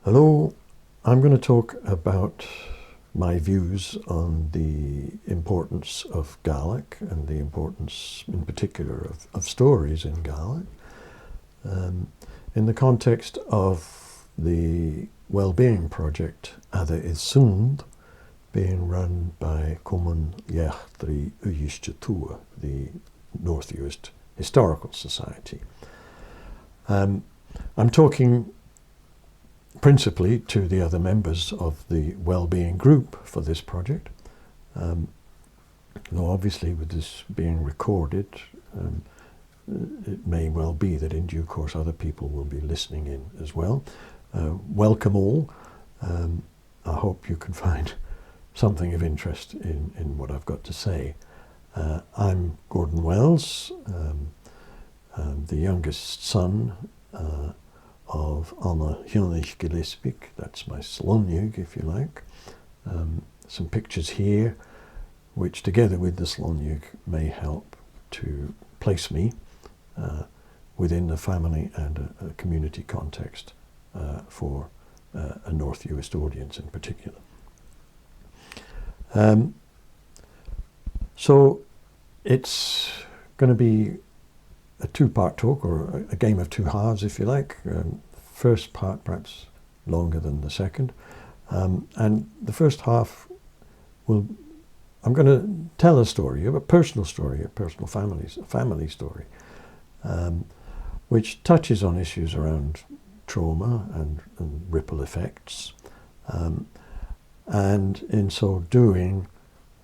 Hello, I'm going to talk about my views on the importance of Gaelic and the importance in particular of stories in Gaelic in the context of the Wellbeing project Ada is Sund being run by Cumann Yachtri Uyishtatua, the North Uist Historical Society. I'm talking principally to the other members of the Wellbeing group for this project. Though obviously with this being recorded, it may well be that in due course other people will be listening in as well. Welcome all. I hope you can find something of interest in what I've got to say. I'm Gordon Wells, the youngest son of Anna Hjónich Gillespie. That's my Slonjug, if you like. Some pictures here, which together with the Slonjug may help to place me within the family and a community context for a North Uist audience in particular. So it's going to be a two-part talk, or a game of two halves, if you like. First part perhaps longer than the second. And the first half I'm going to tell a story, a personal family story, which touches on issues around trauma and ripple effects. And in so doing,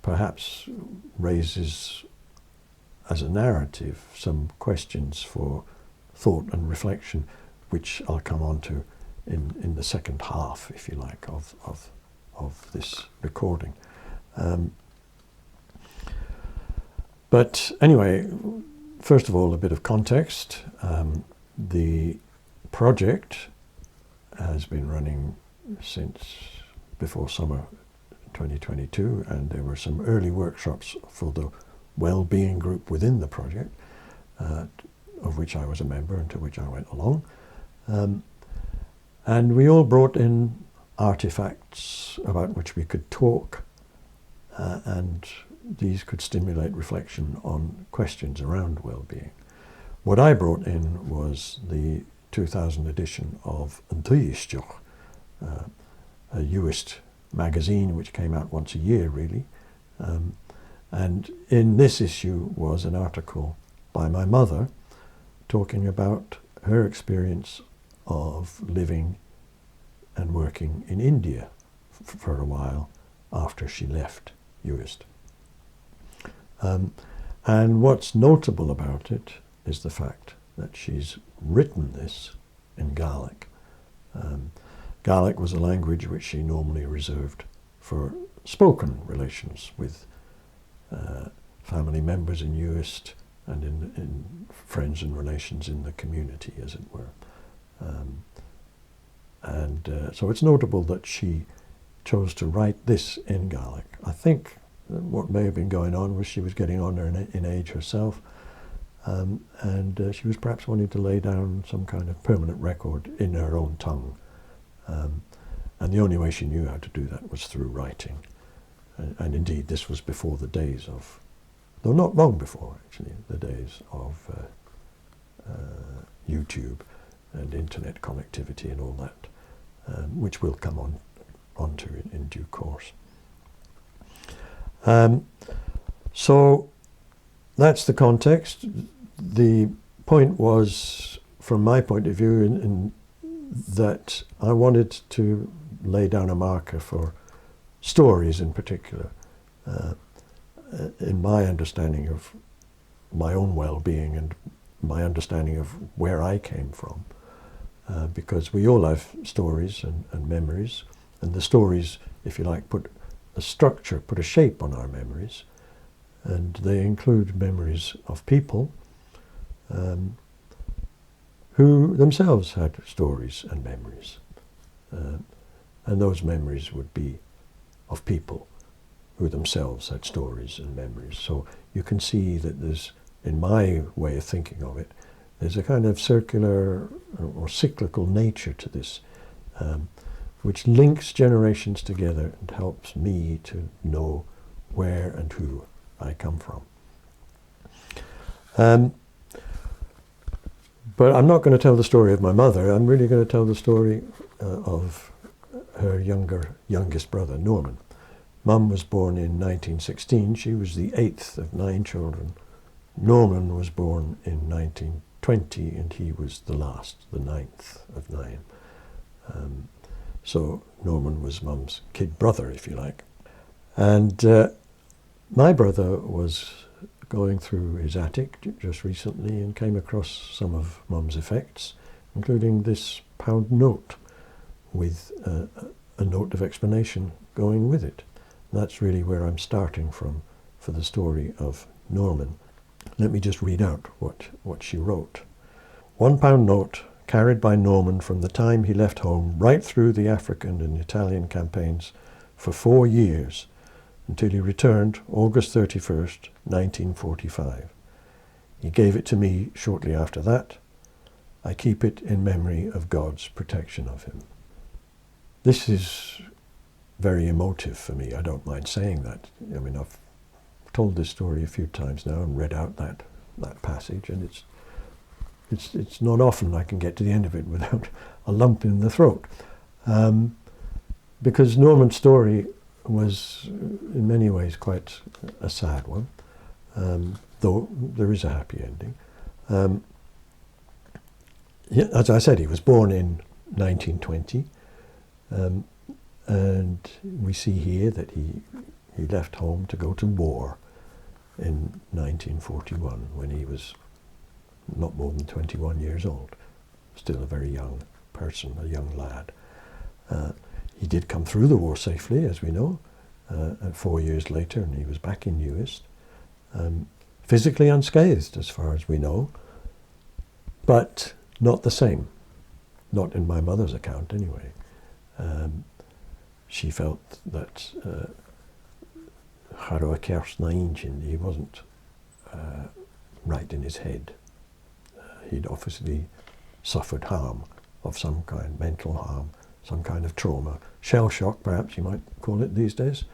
perhaps raises as a narrative some questions for thought and reflection, which I'll come on to in the second half, if you like, of this recording. But anyway, first of all, a bit of context. The project has been running since before summer 2022, and there were some early workshops for the Wellbeing group within the project, of which I was a member and to which I went along. And we all brought in artifacts about which we could talk, and these could stimulate reflection on questions around well-being. What I brought in was the 2000 edition of Nduyistjoch, a Uist magazine which came out once a year, really. And in this issue was an article by my mother talking about her experience of living and working in India for a while after she left Uist. And what's notable about it is the fact that she's written this in Gaelic. Gaelic was a language which she normally reserved for spoken relations with family members in Uist and in friends and relations in the community, as it were. So it's notable that she chose to write this in Gaelic. I think what may have been going on was she was getting on in age herself, and she was perhaps wanting to lay down some kind of permanent record in her own tongue. And the only way she knew how to do that was through writing. And indeed, this was before the days of, though not long before actually, the days of YouTube and internet connectivity and all that, which we'll come on to in due course. So that's the context. The point was, from my point of view, in that I wanted to lay down a marker for stories in particular, in my understanding of my own well-being and my understanding of where I came from, because we all have stories and memories, and the stories, if you like, put a structure, put a shape on our memories, and they include memories of people who themselves had stories and memories, and those memories would be of people who themselves had stories and memories. So you can see that there's, in my way of thinking of it, there's a kind of circular or cyclical nature to this. which links generations together and helps me to know where and who I come from. But I'm not going to tell the story of my mother. I'm really going to tell the story of her youngest brother, Norman. Mum was born in 1916. She was the 8th of 9 children. Norman was born in 1920, and he was the last, the 9th of 9. So Norman was Mum's kid brother, if you like. And my brother was going through his attic just recently and came across some of Mum's effects, including this pound note with a note of explanation going with it. And that's really where I'm starting from for the story of Norman. Let me just read out what she wrote. £1 note carried by Norman from the time he left home right through the African and Italian campaigns for 4 years, until he returned August 31st, 1945. He gave it to me shortly after that. I keep it in memory of God's protection of him. This is very emotive for me. I don't mind saying that. I mean, I've told this story a few times now and read out that passage, and it's not often I can get to the end of it without a lump in the throat. Because Norman's story was in many ways quite a sad one, though there is a happy ending. As I said, he was born in 1920, and we see here that he left home to go to war in 1941 when he was not more than 21 years old, still a very young person, a young lad. He did come through the war safely, as we know, and 4 years later, and he was back in Uist, physically unscathed, as far as we know, but not the same, not in my mother's account anyway. She felt that he wasn't right in his head. He'd obviously suffered harm of some kind, mental harm, some kind of trauma, shell shock perhaps you might call it these days,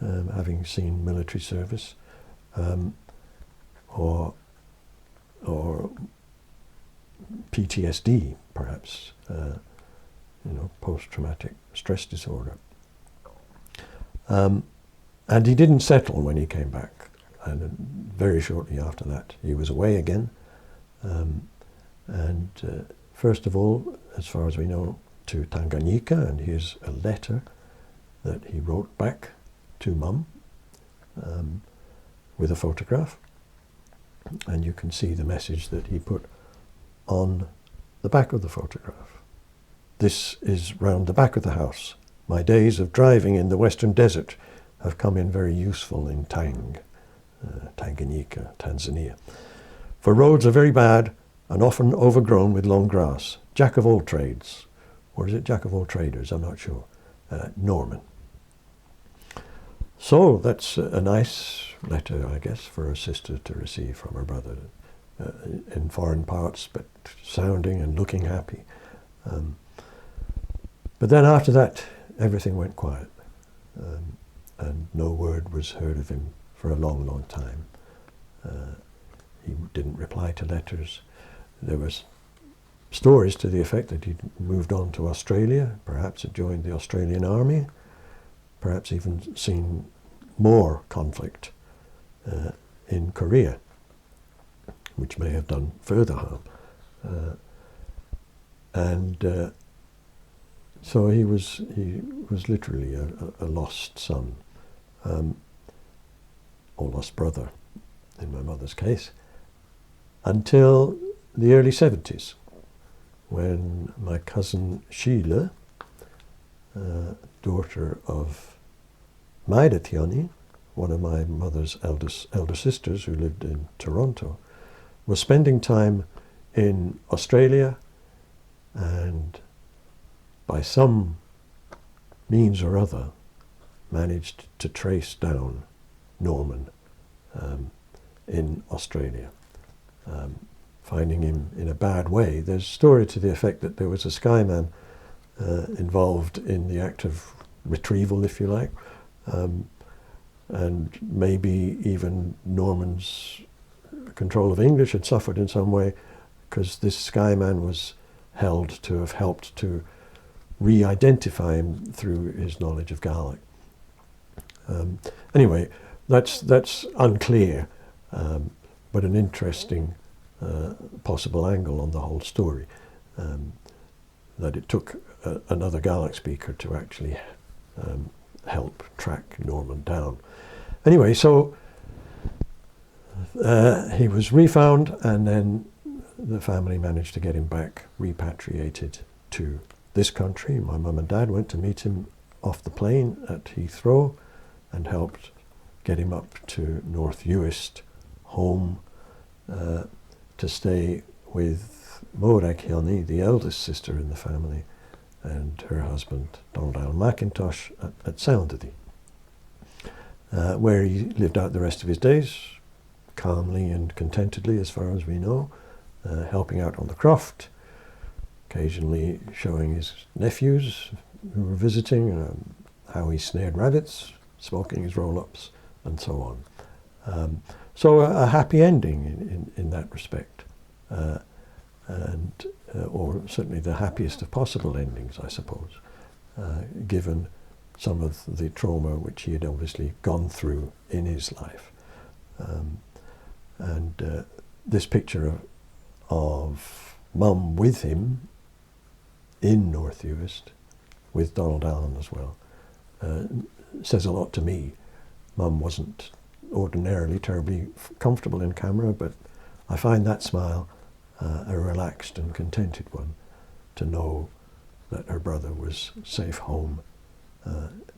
having seen military service, or PTSD perhaps, post-traumatic stress disorder. And he didn't settle when he came back, and very shortly after that he was away again, and first of all, as far as we know, to Tanganyika, and here's a letter that he wrote back to Mum with a photograph, and you can see the message that he put on the back of the photograph. This is round the back of the house. My days of driving in the Western Desert have come in very useful in Tanganyika, Tanzania. For roads are very bad and often overgrown with long grass. Jack of all trades. Or is it Jack of all traders? I'm not sure. Norman. So that's a nice letter, I guess, for a sister to receive from her brother, in foreign parts, but sounding and looking happy. But then after that, everything went quiet, and no word was heard of him for a long, long time. He didn't reply to letters. There was stories to the effect that he'd moved on to Australia, perhaps had joined the Australian Army, perhaps even seen more conflict in Korea, which may have done further harm. So he was literally a lost son, or lost brother, in my mother's case, until the early 70s, when my cousin Sheila, daughter of Maida Tiani, one of my mother's elder sisters who lived in Toronto, was spending time in Australia, and by some means or other managed to trace down Norman in Australia, finding him in a bad way. There's a story to the effect that there was a skyman involved in the act of retrieval, if you like, and maybe even Norman's control of English had suffered in some way, because this Skyman was held to have helped to re-identify him through his knowledge of Gaelic. Anyway, that's unclear, but an interesting possible angle on the whole story, that it took another Gaelic speaker to actually help track Norman down. Anyway, so he was refound, and then the family managed to get him back repatriated to this country. My mum and dad went to meet him off the plane at Heathrow and helped get him up to North Uist, home, to stay with Mórag Hielny, the eldest sister in the family, and her husband, Donald Allen McIntosh, at Soundedy, where he lived out the rest of his days, calmly and contentedly, as far as we know, helping out on the croft, occasionally showing his nephews who were visiting how he snared rabbits, smoking his roll-ups, and so on. So a happy ending in that respect, or certainly the happiest of possible endings, I suppose, given some of the trauma which he had obviously gone through in his life. This picture of Mum with him in North Uist, with Donald Allen as well, says a lot to me. Mum wasn't ordinarily terribly comfortable in camera, but I find that smile a relaxed and contented one, to know that her brother was safe home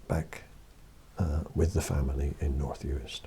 back with the family in North Uist.